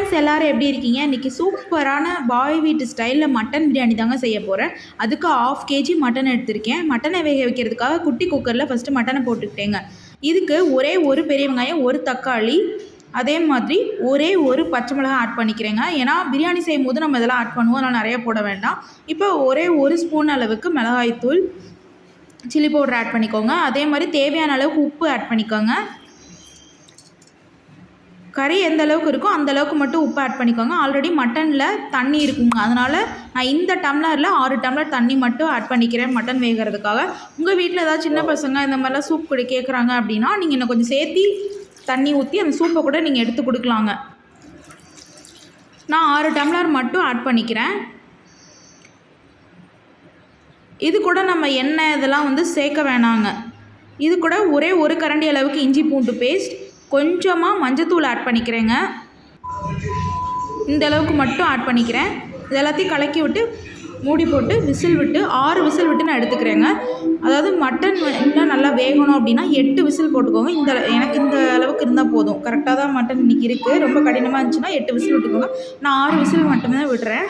Friends எல்லோரும் எப்படி இருக்கீங்க? இன்றைக்கி சூப்பரான பாய் வீட்டு ஸ்டைலில் மட்டன் பிரியாணி தாங்க செய்ய போகிறேன். அதுக்கு 1/2 kg மட்டன் எடுத்திருக்கேன். மட்டனை வேக வைக்கிறதுக்காக குட்டி குக்கரில் ஃபஸ்ட்டு மட்டனை போட்டுக்கிட்டேங்க. இதுக்கு ஒரே ஒரு பெரிய வெங்காயம், ஒரு தக்காளி, அதே மாதிரி ஒரே ஒரு பச்சை மிளகாய் ஆட் பண்ணிக்கிறேங்க. ஏன்னா பிரியாணி செய்யும் போது நம்ம இதெல்லாம் ஆட் பண்ணுவோம், அதனால் நிறைய போட வேண்டாம். இப்போ ஒரே ஒரு ஸ்பூன் அளவுக்கு மிளகாய்த்தூள், சில்லி பவுடர் ஆட் பண்ணிக்கோங்க. அதே மாதிரி தேவையான அளவுக்கு உப்பு ஆட் பண்ணிக்கோங்க. கறி எந்த அளவுக்கு இருக்கோ அந்த அளவுக்கு மட்டும் உப்பு ஆட் பண்ணிக்கோங்க. ஆல்ரெடி மட்டனில் தண்ணி இருக்குங்க, அதனால் நான் இந்த டம்ளரில் 6 டம்ளர் தண்ணி மட்டும் ஆட் பண்ணிக்கிறேன் மட்டன் வேகிறதுக்காக. உங்கள் வீட்டில் ஏதாவது சின்ன பசங்க இந்த மாதிரிலாம் சூப் கூட கேட்குறாங்க அப்படின்னா நீங்கள் இன்னும் கொஞ்சம் சேர்த்தி தண்ணி ஊற்றி அந்த சூப்பை கூட நீங்கள் எடுத்து கொடுக்கலாங்க. நான் 6 டம்ளர் மட்டும் ஆட் பண்ணிக்கிறேன். இது கூட நம்ம எண்ணெய் இதெல்லாம் சேர்க்க வேணாங்க. இது கூட ஒரே ஒரு கரண்டி அளவுக்கு இஞ்சி பூண்டு பேஸ்ட், கொஞ்சமாக மஞ்சத்தூள் ஆட் பண்ணிக்கிறேங்க. இந்த அளவுக்கு மட்டும் ஆட் பண்ணிக்கிறேன். இது எல்லாத்தையும் கலக்கி விட்டு மூடி போட்டு விசில் விட்டு 6 விசில் விட்டு நான் எடுத்துக்கிறேங்க. அதாவது மட்டன் இன்னும் நல்லா வேகணும் அப்படின்னா 8 விசில் போட்டுக்கோங்க. எனக்கு இந்த அளவுக்கு இருந்தால் போதும். கரெக்டாக தான் மட்டன் இன்றைக்கி இருக்குது. ரொம்ப கடினமாக இருந்துச்சுன்னா 8 விசில் விட்டுக்கோங்க. நான் 6 விசில் மட்டுமே தான் விடுறேன்.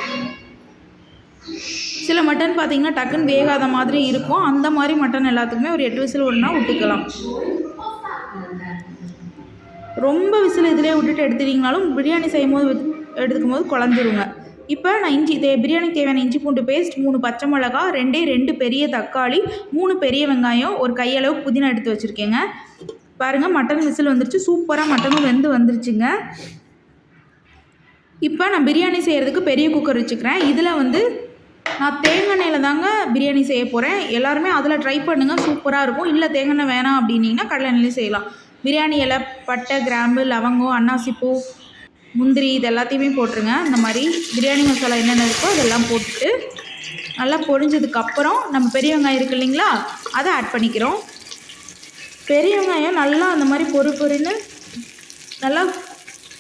சில மட்டன் பார்த்திங்கன்னா டக்குன்னு வேகாத மாதிரி இருக்கும். அந்த மாதிரி மட்டன் எல்லாத்துக்குமே ஒரு 8 விசில் ஒன்றா விட்டுக்கலாம். ரொம்ப விசில் இதிலே விட்டுட்டு எடுத்துட்டிங்கனாலும் பிரியாணி செய்யும் போது எடுத்துக்கும் போது குழஞ்சிருங்க. இப்போ நான் பிரியாணிக்கு தேவையான இஞ்சி பூண்டு பேஸ்ட், 3 பச்சை மிளகா, 2 பெரிய தக்காளி, 3 பெரிய வெங்காயம், ஒரு கையளவு புதினா எடுத்து வச்சுருக்கேங்க. பாருங்கள், மட்டன் விசில் வந்துருச்சு. சூப்பராக மட்டனும் வெந்து வந்துருச்சுங்க. இப்போ நான் பிரியாணி செய்கிறதுக்கு பெரிய குக்கர் வச்சுக்கிறேன். இதில் நான் தேங்காய் எண்ணெயில் தாங்க பிரியாணி செய்ய போகிறேன். எல்லாருமே அதில் ட்ரை பண்ணுங்கள், சூப்பராக இருக்கும். இல்லை தேங்காய் எண்ணெய் வேணாம் அப்படின்னிங்கன்னா கடலை எண்ணெயிலையும் செய்யலாம். பிரியாணி இலை, பட்டை, கிராம்பு, லவங்கம், அன்னாசிப்பூ, முந்திரி இது எல்லாத்தையுமே போட்டுருங்க. இந்த மாதிரி பிரியாணி மசாலா என்னென்ன இருக்கோ அதெல்லாம் போட்டுட்டு நல்லா பொரிஞ்சதுக்கப்புறம் நம்ம பெரிய வெங்காயம் இருக்குது இல்லைங்களா, அதை ஆட் பண்ணிக்கிறோம். பெரிய வெங்காயம் நல்லா அந்த மாதிரி பொறுன்னு நல்லா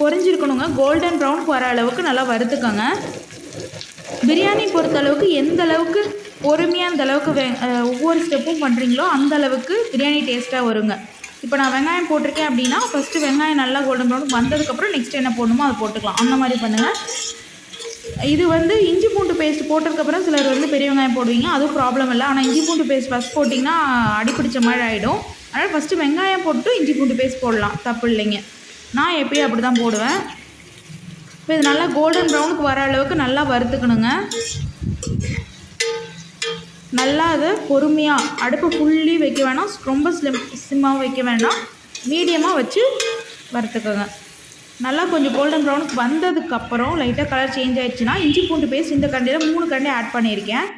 பொரிஞ்சிருக்கணுங்க. கோல்டன் ப்ரௌனுக்கு வர அளவுக்கு நல்லா வறுத்துக்கோங்க. பிரியாணி பொறுத்தளவுக்கு எந்த அளவுக்கு பொறுமையாக அந்த அளவுக்கு ஒவ்வொரு ஸ்டெப்பும் பண்ணுறீங்களோ அந்த அளவுக்கு பிரியாணி டேஸ்ட்டாக வருங்க. இப்போ நான் வெங்காயம் போட்டிருக்கேன் அப்படின்னா ஃபஸ்ட்டு வெங்காயம் நல்லா கோல்டன் ப்ரௌன் வந்ததுக்கப்புறம் நெக்ஸ்ட் என்ன போடணுமோ அதை போட்டுக்கலாம். அந்த மாதிரி பண்ணுங்கள். இது இஞ்சி பூண்டு பேஸ்ட் போட்டதுக்கப்புறம் சிலர் பெரிய வெங்காயம் போடுவீங்க, அதுவும் ப்ராப்ளம் இல்லை. ஆனால் இஞ்சி பூண்டு பேஸ்ட் ஃபஸ்ட் போட்டிங்கன்னா அடிப்பிடிச்ச மாதிரி ஆகிடும். அதனால் ஃபஸ்ட்டு வெங்காயம் போட்டு இஞ்சி பூண்டு பேஸ்ட் போடலாம், தப்பு இல்லைங்க. நான் எப்பயும் அப்படி தான் போடுவேன். இப்போ இது நல்லா கோல்டன் ப்ரௌனுக்கு வர அளவுக்கு நல்லா வறுத்துக்கணுங்க. நல்லா அதை பொறுமையாக அடுப்பு ஃபுல்லி வைக்க வேணாம், ரொம்ப சிம்மாக வைக்க வேண்டாம், மீடியமாக வச்சு வறுத்துக்கோங்க. நல்லா கொஞ்சம் கோல்டன் ப்ரௌனுக்கு வந்ததுக்கப்புறம் லைட்டாக கலர் சேஞ்ச் ஆகிடுச்சுன்னா இஞ்சி பூண்டு பேஸ்ட் இந்த கரண்டியில் 3 கரண்டி ஆட் பண்ணியிருக்கேன்.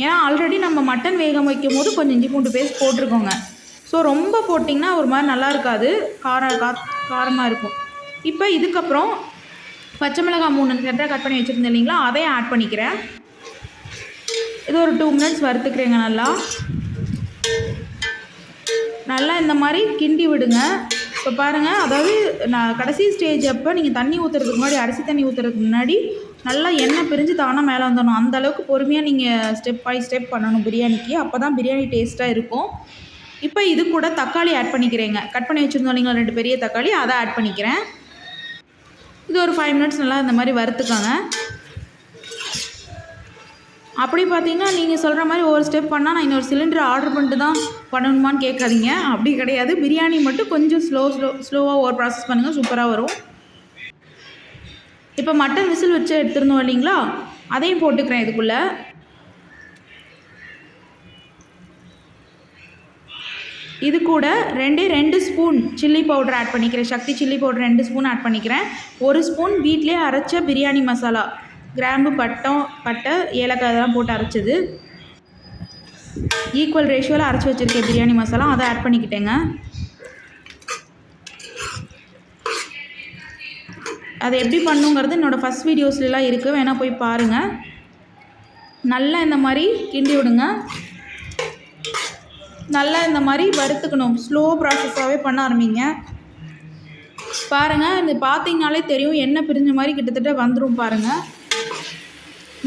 ஏன்னா ஆல்ரெடி நம்ம மட்டன் வேக வைக்கும் போது கொஞ்சம் இஞ்சி பூண்டு பேஸ்ட் போட்டிருக்கோங்க. ஸோ ரொம்ப போட்டிங்கன்னா ஒரு மாதிரி நல்லா இருக்காது, காரமாக இருக்கும். இப்போ இதுக்கப்புறம் பச்சை மிளகாய் 3 ரெண்டாக கட் பண்ணி வச்சுருந்தேன் இல்லைங்களா, அதையும் ஆட் பண்ணிக்கிறேன். இது ஒரு 2 மினிட்ஸ் வறுத்துக்கிறேங்க. நல்லா இந்த மாதிரி கிண்டி விடுங்க. இப்போ பாருங்கள், அதாவது நான் கடைசி ஸ்டேஜ் அப்போ நீங்கள் தண்ணி ஊற்றுறதுக்கு முன்னாடி, அரிசி தண்ணி ஊற்றுறதுக்கு முன்னாடி நல்லா எண்ணெய் பிரிஞ்சு தானாக மேலே வந்துடணும். அந்த அளவுக்கு பொறுமையாக நீங்கள் ஸ்டெப் பை ஸ்டெப் பண்ணணும் பிரியாணிக்கு. அப்போ தான் பிரியாணி டேஸ்ட்டாக இருக்கும். இப்போ இது கூட தக்காளி ஆட் பண்ணிக்கிறேங்க. கட் பண்ணி வச்சுருந்தோம் இல்லைங்களா 2 பெரிய தக்காளி, அதை ஆட் பண்ணிக்கிறேன். இது ஒரு 5 மினிட்ஸ் நல்லா இந்த மாதிரி வறுத்துக்கோங்க. அப்படி பார்த்தீங்கன்னா நீங்கள் சொல்கிற மாதிரி ஒரு ஸ்டெப் பண்ணால் நான் இன்னொரு சிலிண்டர் ஆர்டர் பண்ணிட்டு தான் பண்ணணுமான்னு கேட்காதீங்க. அப்படி கிடையாது. பிரியாணி மட்டும் கொஞ்சம் ஸ்லோவாக ஓவர் ப்ராசஸ் பண்ணுங்கள், சூப்பராக வரும். இப்போ மட்டன் விசில் வச்சு எடுத்துருந்தோம் இல்லைங்களா, அதையும் போட்டுக்கிறேன் இதுக்குள்ளே. இது கூட 2 ஸ்பூன் சில்லி பவுடர் ஆட் பண்ணிக்கிறேன். சக்தி சில்லி பவுடர் 2 ஸ்பூன் ஆட் பண்ணிக்கிறேன். 1 ஸ்பூன் வீட்டிலே அரைச்ச பிரியாணி மசாலா, கிராம்பு, பட்டை, ஏலக்காய் இதெல்லாம் போட்டு அரைச்சது, ஈக்குவல் ரேஷியோவில் அரைச்சி வச்சுருக்கேன் பிரியாணி மசாலா, அதை ஆட் பண்ணிக்கிட்டேங்க. அதை எப்படி பண்ணுங்கிறது என்னோடய ஃபஸ்ட் வீடியோஸ்லாம் இருக்குது, வேணால் போய் பாருங்கள். நல்லா இந்த மாதிரி கிண்டி விடுங்க. நல்லா இந்த மாதிரி வறுத்துக்கணும். ஸ்லோ ப்ராசஸாகவே பண்ண ஆரம்பிங்க. பாருங்கள், இது பார்த்தீங்கனாலே தெரியும், எண்ணெய் பிரிஞ்ச மாதிரி கிட்டத்தட்ட வந்துடும் பாருங்கள்.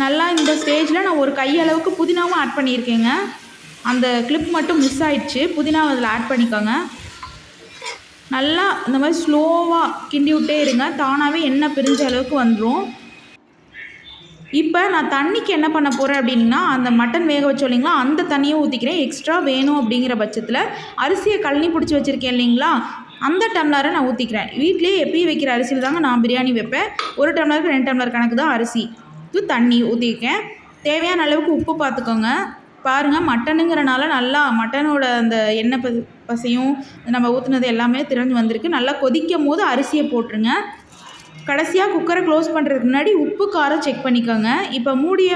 நல்லா இந்த ஸ்டேஜில் நான் ஒரு கையளவுக்கு புதினாவும் ஆட் பண்ணியிருக்கேங்க. அந்த கிளிப் மட்டும் மிஸ் ஆகிடுச்சு, புதினாவை அதில் ஆட் பண்ணிக்கோங்க. நல்லா இந்த மாதிரி ஸ்லோவாக கிண்டி விட்டே இருங்க. தானாகவே எண்ணெய் பிரிஞ்ச அளவுக்கு வந்துடும். இப்போ நான் தண்ணிக்கு என்ன பண்ண போகிறேன் அப்படின்னா, அந்த மட்டன் வேக வச்சோம் இல்லைங்களா, அந்த தண்ணியை ஊற்றிக்கிறேன். எக்ஸ்ட்ரா வேணும் அப்படிங்கிற பட்சத்தில் அரிசியை கழனி பிடிச்சி வச்சுருக்கேன் இல்லைங்களா, அந்த டம்ளரை நான் ஊற்றிக்கிறேன். வீட்லேயே எப்பயும் வைக்கிற அரிசியில் தாங்க நான் பிரியாணி வைப்பேன். 1 டம்ளருக்கு 2 டம்ளர் கணக்கு தான் அரிசி. இது தண்ணி ஊற்றிருக்கேன். தேவையான அளவுக்கு உப்பு பார்த்துக்கோங்க. பாருங்கள், மட்டனுங்கிறனால நல்லா மட்டனோட அந்த எண்ணெய் பசையும் நம்ம ஊற்றுனது எல்லாமே திறந்து வந்திருக்கு. நல்லா கொதிக்கும் போது அரிசியை போட்டுருங்க. கடைசியாக குக்கரை க்ளோஸ் பண்ணுறதுக்கு முன்னாடி உப்பு காரம் செக் பண்ணிக்கோங்க. இப்போ மூடியை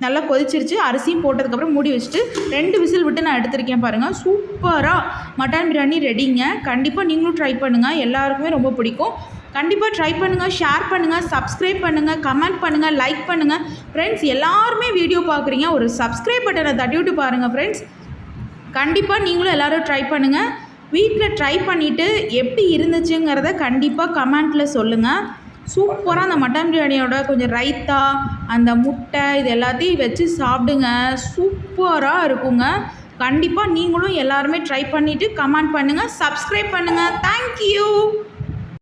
நல்லா கொதிச்சிருச்சு. அரிசியும் போட்டதுக்கப்புறம் மூடி வச்சுட்டு 2 விசில் விட்டு நான் எடுத்திருக்கேன் பாருங்கள். சூப்பராக மட்டன் பிரியாணி ரெடிங்க. கண்டிப்பாக நீங்களும் ட்ரை பண்ணுங்கள். எல்லாருக்குமே ரொம்ப பிடிக்கும். கண்டிப்பாக ட்ரை பண்ணுங்கள், ஷேர் பண்ணுங்கள், சப்ஸ்கிரைப் பண்ணுங்கள், கமெண்ட் பண்ணுங்கள், லைக் பண்ணுங்கள். ஃப்ரெண்ட்ஸ், எல்லாருமே வீடியோ பார்க்குறீங்க, ஒரு சப்ஸ்கிரைப் பட்டனை தட்டி விட்டு பாருங்கள் ஃப்ரெண்ட்ஸ். கண்டிப்பாக நீங்களும் எல்லோரும் ட்ரை பண்ணுங்கள். வீட்டில் ட்ரை பண்ணிவிட்டு எப்படி இருந்துச்சுங்கிறத கண்டிப்பாக கமெண்ட்டில் சொல்லுங்கள். சூப்பராக அந்த மட்டன் பிரியாணியோட கொஞ்சம் ரைத்தா, அந்த முட்டை, இது எல்லாத்தையும் வச்சு சாப்பிடுங்க. சூப்பராக இருக்குங்க. கண்டிப்பாக நீங்களும் எல்லாருமே ட்ரை பண்ணிவிட்டு கமெண்ட் பண்ணுங்கள், சப்ஸ்கிரைப் பண்ணுங்கள். தேங்க்யூ.